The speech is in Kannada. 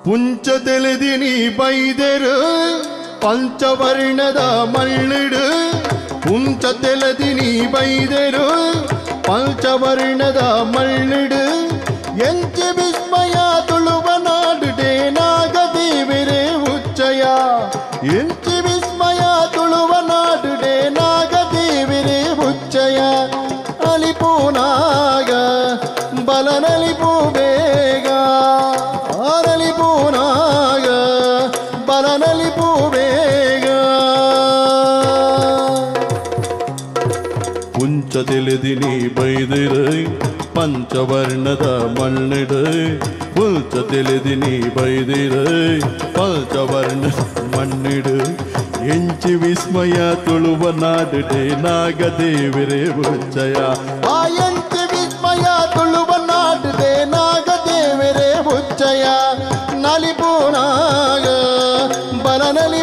ಪುಂಚ ತೆಲೆದಿನಿ ಬೈದರು ಪಂಚವರ್ಣದ ಮಳ್ಳಿಡು ಪುಂಚ ತೆಲೆದಿನಿ ಬೈದರು ಪಂಚವರ್ಣದ ಮಳ್ಳಿಡು ಎಂಚೆ ವಿಸ್ಮಯ ತುಳುವ ನಾಡುಡೆ ನಾಗದೇವರೇ ಉಚ್ಚಯ ಎಂಚೆ ವಿಸ್ಮಯ ತುಳುವ ನಾಡುಡೆ ನಾಗದೇವರೇ ಉಚ್ಚಯ ಅಲಿಪೂನಾಗ ಬಲನಲಿಪು ಬೇಗ ಅರಲಿಪೂನಾಗ ಬಲನಲಿಪು ಬೇಗ ಪುಂಚ ತಿಳಿದಿನಿ ಬೈದಿರೈ ಪಂಚವರ್ಣದ ಮಣ್ಣಿಡು ಪುಂಚ ತಿಳಿದಿನಿ ಬೈದಿರೈ ಪಂಚವರ್ಣ ಮಣ್ಣಿಡು ಎಂಚಿ ವಿಸ್ಮಯ ತುಳುವ ನಾಡುಡೆ ನಾಗದೇವರೇ ಉಚ್ಚಯ ಆ ಎಂಚಿ ವಿಸ್ಮಯ ತುಳುವ ನಾಡುಡೆ ನಾಗದೇವರೇ ಉಚ್ಚಯ ನಲಿಪೂನಾಗ ಬಲನಲಿ